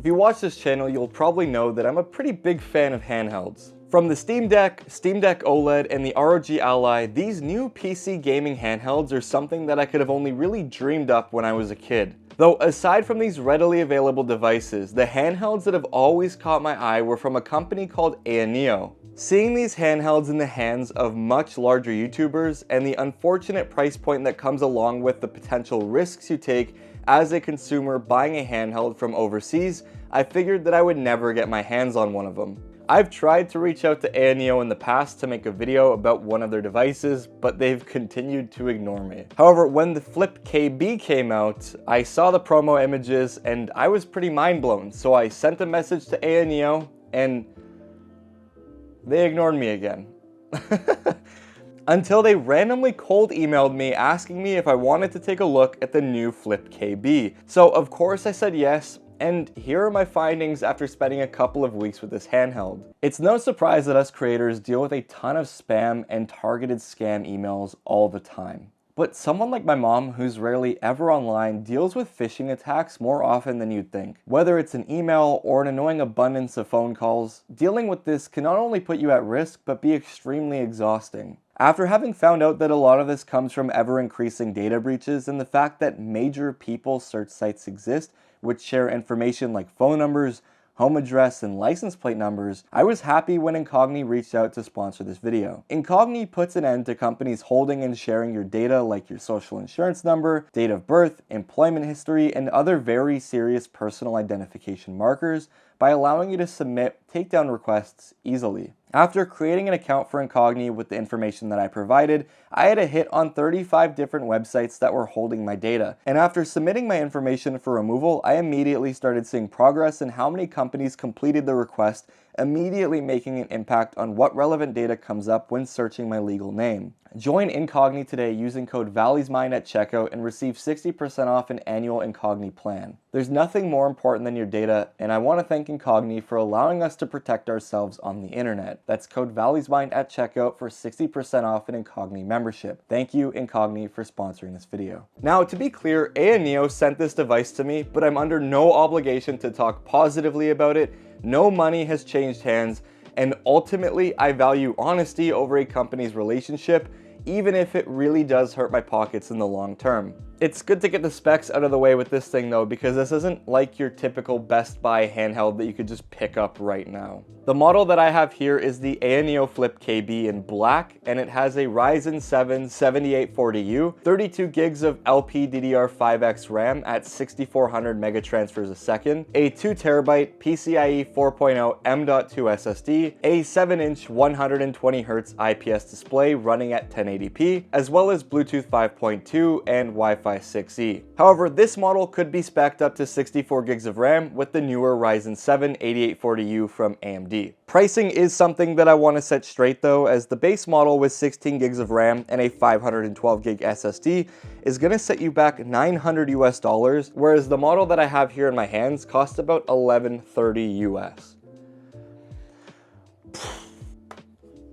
you watch this channel, you'll probably know that I'm a pretty big fan of handhelds. From the Steam Deck OLED, and the ROG Ally, these new PC gaming handhelds are something that I could have only really dreamed up when I was a kid. Though aside from these readily available devices, the handhelds that have always caught my eye were from a company called AYANEO. Seeing these handhelds in the hands of much larger YouTubers and the unfortunate price point that comes along with the potential risks you take as a consumer buying a handheld from overseas, I figured that I would never get my hands on one of them. I've tried to reach out to AYANEO in the past to make a video about one of their devices, but they've continued to ignore me. However, when the Flip KB came out, I saw the promo images and I was pretty mind blown, so I sent a message to AYANEO and they ignored me again. Until they randomly cold emailed me asking me if I wanted to take a look at the new Flip KB. So of course I said yes. And here are my findings after spending a couple of weeks with this handheld. It's no surprise that us creators deal with a ton of spam and targeted scam emails all the time. But someone like my mom, who's rarely ever online, deals with phishing attacks more often than you'd think. Whether it's an email or an annoying abundance of phone calls, dealing with this can not only put you at risk, but be extremely exhausting. After having found out that a lot of this comes from ever-increasing data breaches and the fact that major people search sites exist, which share information like phone numbers, home address, and license plate numbers, I was happy when Incogni reached out to sponsor this video. Incogni puts an end to companies holding and sharing your data like your social insurance number, date of birth, employment history, and other very serious personal identification markers by allowing you to submit takedown requests easily. After creating an account for Incogni with the information that I provided, I had a hit on 35 different websites that were holding my data. And after submitting my information for removal, I immediately started seeing progress in how many companies completed the request, immediately making an impact on what relevant data comes up when searching my legal name. Join Incogni today using code valismind at checkout and receive 60% off an annual Incogni plan. There's nothing more important than your data, and I want to thank Incogni for allowing us to protect ourselves on the internet. That's code valismind at checkout for 60% off an Incogni membership. Thank you, Incogni, for sponsoring this video. Now, to be clear, AYANEO sent this device to me, but I'm under no obligation to talk positively about it. No money has changed hands, and ultimately I value honesty over a company's relationship, even if it really does hurt my pockets in the long term. It's good to get the specs out of the way with this thing though, because this isn't like your typical Best Buy handheld that you could just pick up right now. The model that I have here is the AYANEO Flip KB in black, and it has a Ryzen 7 7840U, 32 gigs of LPDDR5X RAM at 6400 megatransfers a second, a 2TB PCIe 4.0 M.2 SSD, a 7-inch 120Hz IPS display running at 1080p, as well as Bluetooth 5.2 and Wi-Fi 6E. However, this model could be spec'd up to 64 gigs of RAM with the newer Ryzen 7 8840U from AMD. Pricing is something that I want to set straight though, as the base model with 16 gigs of RAM and a 512 gig SSD is going to set you back $900 US, whereas the model that I have here in my hands costs about $1130 US.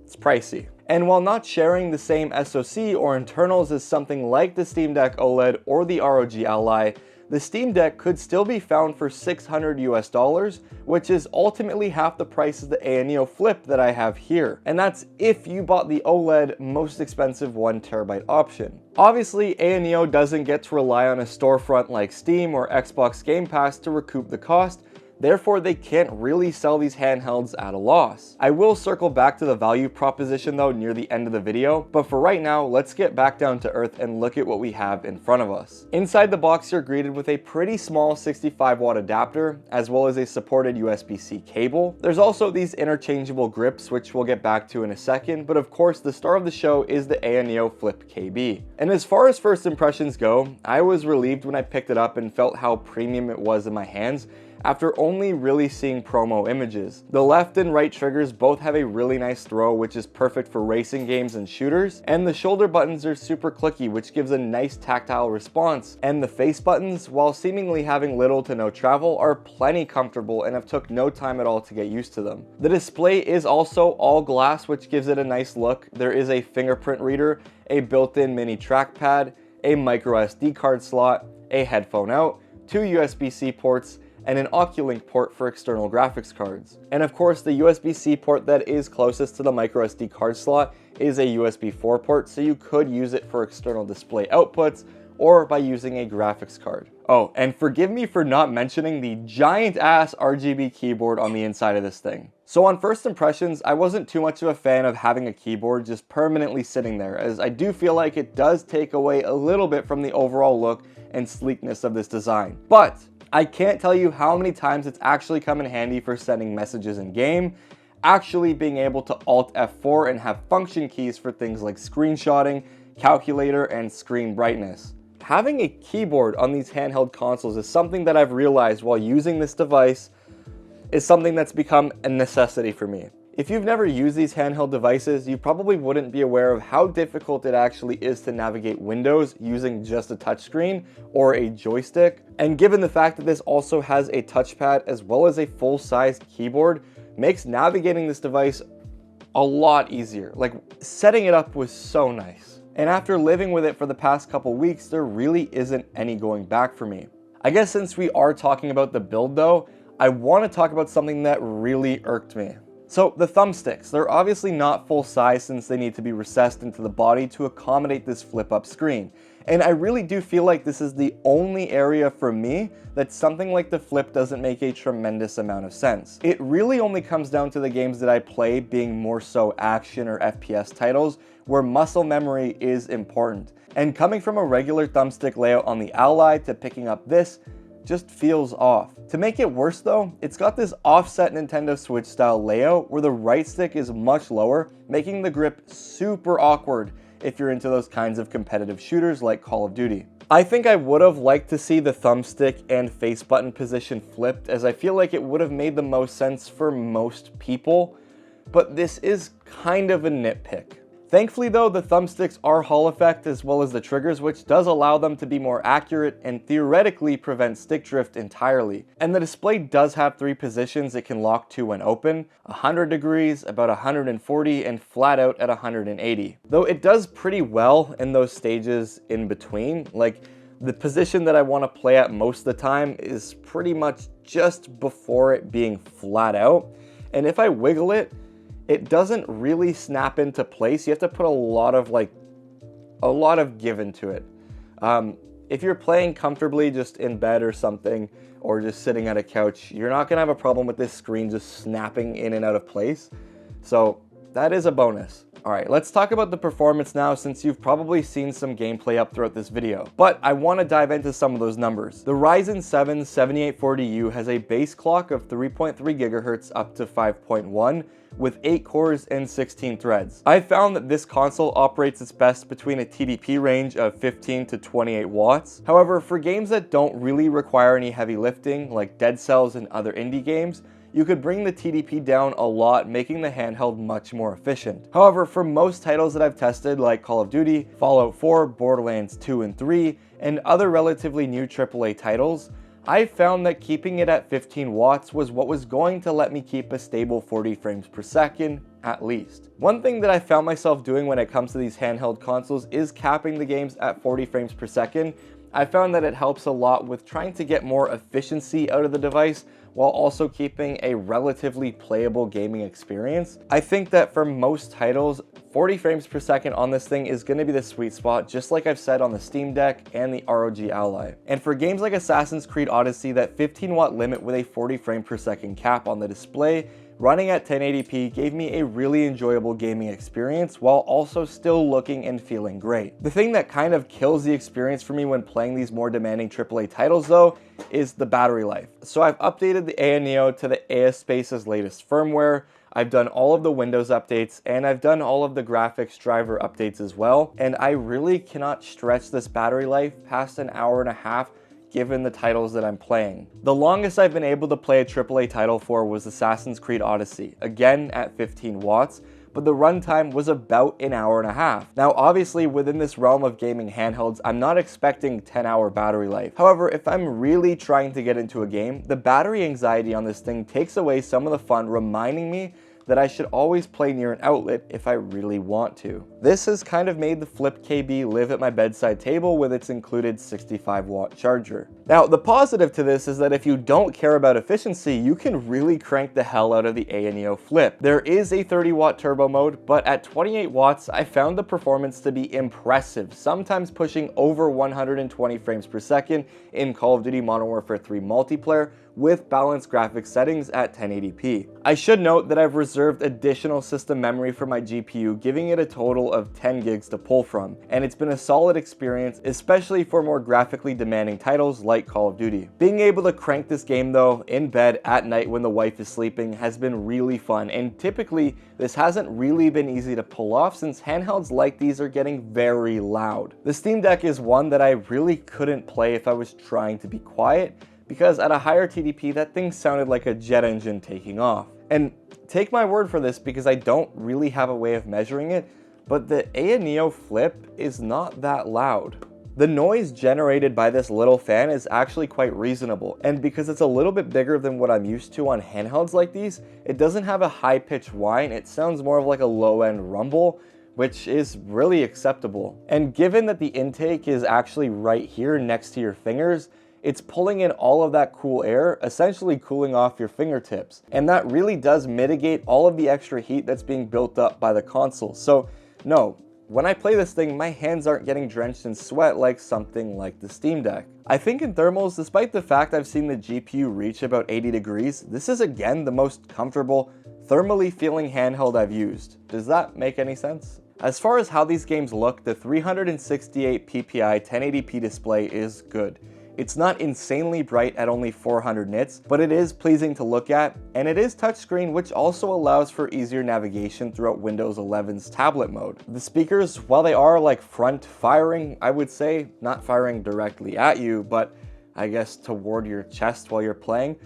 It's pricey. And while not sharing the same SoC or internals as something like the Steam Deck OLED or the ROG Ally, the Steam Deck could still be found for $600 US, which is ultimately half the price of the AYANEO Flip that I have here. And that's if you bought the OLED most expensive 1TB option. Obviously, AYANEO doesn't get to rely on a storefront like Steam or Xbox Game Pass to recoup the cost, therefore they can't really sell these handhelds at a loss. I will circle back to the value proposition though near the end of the video, but for right now, let's get back down to earth and look at what we have in front of us. Inside the box, you're greeted with a pretty small 65-watt adapter, as well as a supported USB-C cable. There's also these interchangeable grips, which we'll get back to in a second, but of course the star of the show is the AYANEO Flip KB. And as far as first impressions go, I was relieved when I picked it up and felt how premium it was in my hands, after only really seeing promo images. The left and right triggers both have a really nice throw, which is perfect for racing games and shooters, and the shoulder buttons are super clicky, which gives a nice tactile response, and the face buttons, while seemingly having little to no travel, are plenty comfortable and have took no time at all to get used to them. The display is also all glass, which gives it a nice look. There is a fingerprint reader, a built-in mini trackpad, a micro SD card slot, a headphone out, two USB-C ports, and an Oculink port for external graphics cards. And of course, the USB-C port that is closest to the microSD card slot is a USB 4 port, so you could use it for external display outputs or by using a graphics card. Oh, and forgive me for not mentioning the giant ass RGB keyboard on the inside of this thing. So on first impressions, I wasn't too much of a fan of having a keyboard just permanently sitting there, as I do feel like it does take away a little bit from the overall look and sleekness of this design. But I can't tell you how many times it's actually come in handy for sending messages in game, actually being able to Alt F4 and have function keys for things like screenshotting, calculator, and screen brightness. Having a keyboard on these handheld consoles is something that I've realized while using this device is something that's become a necessity for me. If you've never used these handheld devices, you probably wouldn't be aware of how difficult it actually is to navigate Windows using just a touchscreen or a joystick. And given the fact that this also has a touchpad as well as a full-sized keyboard, makes navigating this device a lot easier. Like, setting it up was so nice. And after living with it for the past couple weeks, there really isn't any going back for me. I guess since we are talking about the build though, I want to talk about something that really irked me. So the thumbsticks, they're obviously not full size since they need to be recessed into the body to accommodate this flip up screen. And I really do feel like this is the only area for me that something like the flip doesn't make a tremendous amount of sense. It really only comes down to the games that I play being more so action or FPS titles where muscle memory is important. And coming from a regular thumbstick layout on the Ally to picking up this just feels off. To make it worse though, it's got this offset Nintendo Switch style layout where the right stick is much lower, making the grip super awkward if you're into those kinds of competitive shooters like Call of Duty. I think I would have liked to see the thumbstick and face button position flipped, as I feel like it would have made the most sense for most people, but this is kind of a nitpick. Thankfully though, the thumbsticks are Hall effect as well as the triggers, which does allow them to be more accurate and theoretically prevent stick drift entirely. And the display does have 3 positions it can lock to when open: 100 degrees, about 140, and flat out at 180. Though it does pretty well in those stages in between. Like, the position that I want to play at most of the time is pretty much just before it being flat out. And if I wiggle it, it doesn't really snap into place. You have to put a lot of give into it. If you're playing comfortably just in bed or something, or just sitting at a couch, you're not gonna have a problem with this screen just snapping in and out of place. So that is a bonus. All right, let's talk about the performance now, since you've probably seen some gameplay up throughout this video. But I want to dive into some of those numbers. The Ryzen 7 7840U has a base clock of 3.3 GHz up to 5.1 with 8 cores and 16 threads. I found that this console operates its best between a TDP range of 15 to 28 watts. However, for games that don't really require any heavy lifting, like Dead Cells and other indie games, you could bring the TDP down a lot, making the handheld much more efficient. However, for most titles that I've tested, like Call of Duty, Fallout 4, Borderlands 2 and 3, and other relatively new AAA titles, I found that keeping it at 15 watts was what was going to let me keep a stable 40 frames per second, at least. One thing that I found myself doing when it comes to these handheld consoles is capping the games at 40 frames per second. I found that it helps a lot with trying to get more efficiency out of the device while also keeping a relatively playable gaming experience. I think that for most titles, 40 frames per second on this thing is going to be the sweet spot, just like I've said on the Steam Deck and the ROG Ally. And for games like Assassin's Creed Odyssey, that 15 watt limit with a 40 frame per second cap on the display running at 1080p gave me a really enjoyable gaming experience while also still looking and feeling great. The thing that kind of kills the experience for me when playing these more demanding AAA titles though is the battery life. So I've updated the AYANEO to the ASpace's latest firmware. I've done all of the Windows updates, and I've done all of the graphics driver updates as well, and I really cannot stretch this battery life past an hour and a half given the titles that I'm playing. The longest I've been able to play a AAA title for was Assassin's Creed Odyssey, again at 15 watts, but the runtime was about an hour and a half. Now obviously within this realm of gaming handhelds, I'm not expecting 10-hour battery life. However, if I'm really trying to get into a game, the battery anxiety on this thing takes away some of the fun, reminding me that I should always play near an outlet if I really want to. This has kind of made the Flip KB live at my bedside table with its included 65-watt charger. Now, the positive to this is that if you don't care about efficiency, you can really crank the hell out of the AYANEO Flip. There is a 30-watt turbo mode, but at 28 watts, I found the performance to be impressive, sometimes pushing over 120 frames per second in Call of Duty Modern Warfare 3 multiplayer, with balanced graphics settings at 1080p. I should note that I've reserved additional system memory for my GPU, giving it a total of 10 gigs to pull from, and it's been a solid experience, especially for more graphically demanding titles like Call of Duty. Being able to crank this game though, in bed at night when the wife is sleeping, has been really fun, and typically this hasn't really been easy to pull off since handhelds like these are getting very loud. The Steam Deck is one that I really couldn't play if I was trying to be quiet, because at a higher TDP, that thing sounded like a jet engine taking off. And take my word for this because I don't really have a way of measuring it, but the AYANEO Flip is not that loud. The noise generated by this little fan is actually quite reasonable, and because it's a little bit bigger than what I'm used to on handhelds like these, it doesn't have a high-pitched whine, it sounds more of like a low-end rumble, which is really acceptable. And given that the intake is actually right here next to your fingers, it's pulling in all of that cool air, essentially cooling off your fingertips. And that really does mitigate all of the extra heat that's being built up by the console. So no, when I play this thing, my hands aren't getting drenched in sweat like something like the Steam Deck. I think in thermals, despite the fact I've seen the GPU reach about 80 degrees, this is again the most comfortable, thermally feeling handheld I've used. Does that make any sense? As far as how these games look, the 368 ppi 1080p display is good. It's not insanely bright at only 400 nits, but it is pleasing to look at, and it is touchscreen, which also allows for easier navigation throughout Windows 11's tablet mode. The speakers, while they are like front firing, I would say, not firing directly at you, but I guess toward your chest while you're playing,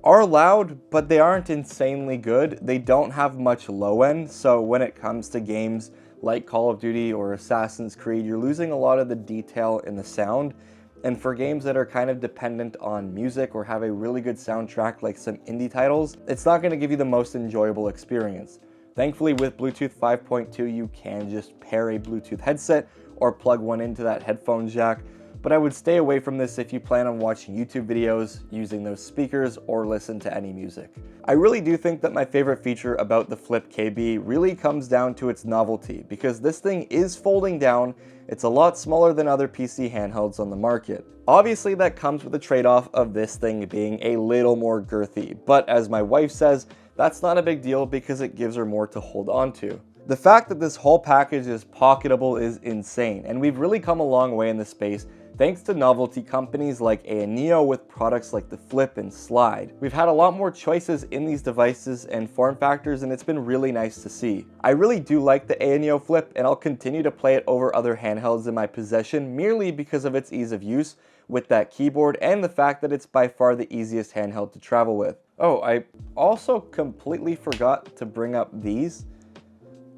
are loud, but they aren't insanely good. They don't have much low end, so when it comes to games like Call of Duty or Assassin's Creed, you're losing a lot of the detail in the sound. And for games that are kind of dependent on music or have a really good soundtrack like some indie titles, it's not going to give you the most enjoyable experience. Thankfully with Bluetooth 5.2 you can just pair a Bluetooth headset or plug one into that headphone jack, but I would stay away from this if you plan on watching YouTube videos, using those speakers, or listen to any music. I really do think that my favorite feature about the Flip KB really comes down to its novelty, because this thing is folding down. It's a lot smaller than other PC handhelds on the market. Obviously that comes with the trade-off of this thing being a little more girthy, but as my wife says, that's not a big deal because it gives her more to hold on to. The fact that this whole package is pocketable is insane, and we've really come a long way in this space thanks to novelty companies like AYANEO with products like the Flip and Slide. We've had a lot more choices in these devices and form factors, and it's been really nice to see. I really do like the AYANEO Flip, and I'll continue to play it over other handhelds in my possession merely because of its ease of use with that keyboard and the fact that it's by far the easiest handheld to travel with. Oh, I also completely forgot to bring up these.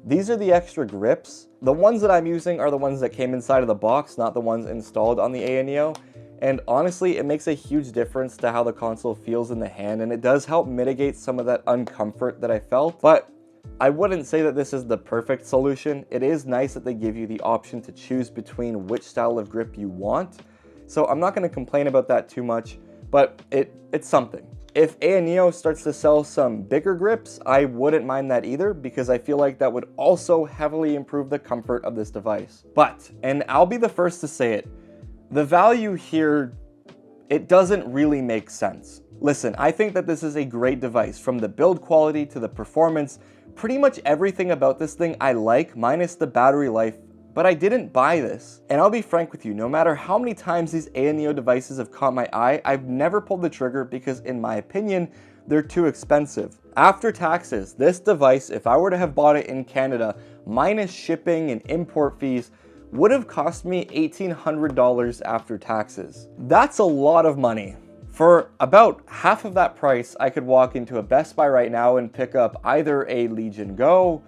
These are the extra grips. The ones that I'm using are the ones that came inside of the box, not the ones installed on the AYANEO. And honestly, it makes a huge difference to how the console feels in the hand, and it does help mitigate some of that uncomfort that I felt. But I wouldn't say that this is the perfect solution. It is nice that they give you the option to choose between which style of grip you want. So I'm not going to complain about that too much, but it's something. If AYANEO starts to sell some bigger grips, I wouldn't mind that either, because I feel like that would also heavily improve the comfort of this device. But, and I'll be the first to say it, the value here, it doesn't really make sense. Listen, I think that this is a great device, from the build quality to the performance. Pretty much everything about this thing I like, minus the battery life, but I didn't buy this. And I'll be frank with you, no matter how many times these AYANEO devices have caught my eye, I've never pulled the trigger because in my opinion, they're too expensive. After taxes, this device, if I were to have bought it in Canada, minus shipping and import fees, would have cost me $1,800 after taxes. That's a lot of money. For about half of that price, I could walk into a Best Buy right now and pick up either a Legion Go,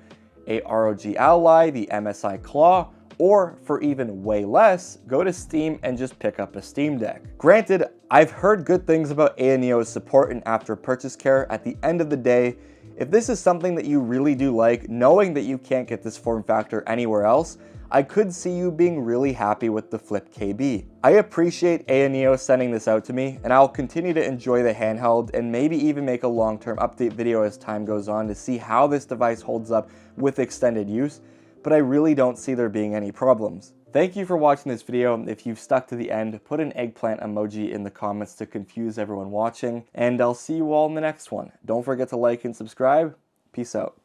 a ROG Ally, the MSI Claw, or for even way less, go to Steam and just pick up a Steam Deck. Granted, I've heard good things about AYANEO's support and after purchase care. At the end of the day, If this is something that you really do like, knowing that you can't get this form factor anywhere else, I could see you being really happy with the Flip KB. I appreciate AYANEO sending this out to me, and I'll continue to enjoy the handheld and maybe even make a long-term update video as time goes on to see how this device holds up with extended use, but I really don't see there being any problems. Thank you for watching this video. If you've stuck to the end, put an eggplant emoji in the comments to confuse everyone watching, and I'll see you all in the next one. Don't forget to like and subscribe. Peace out.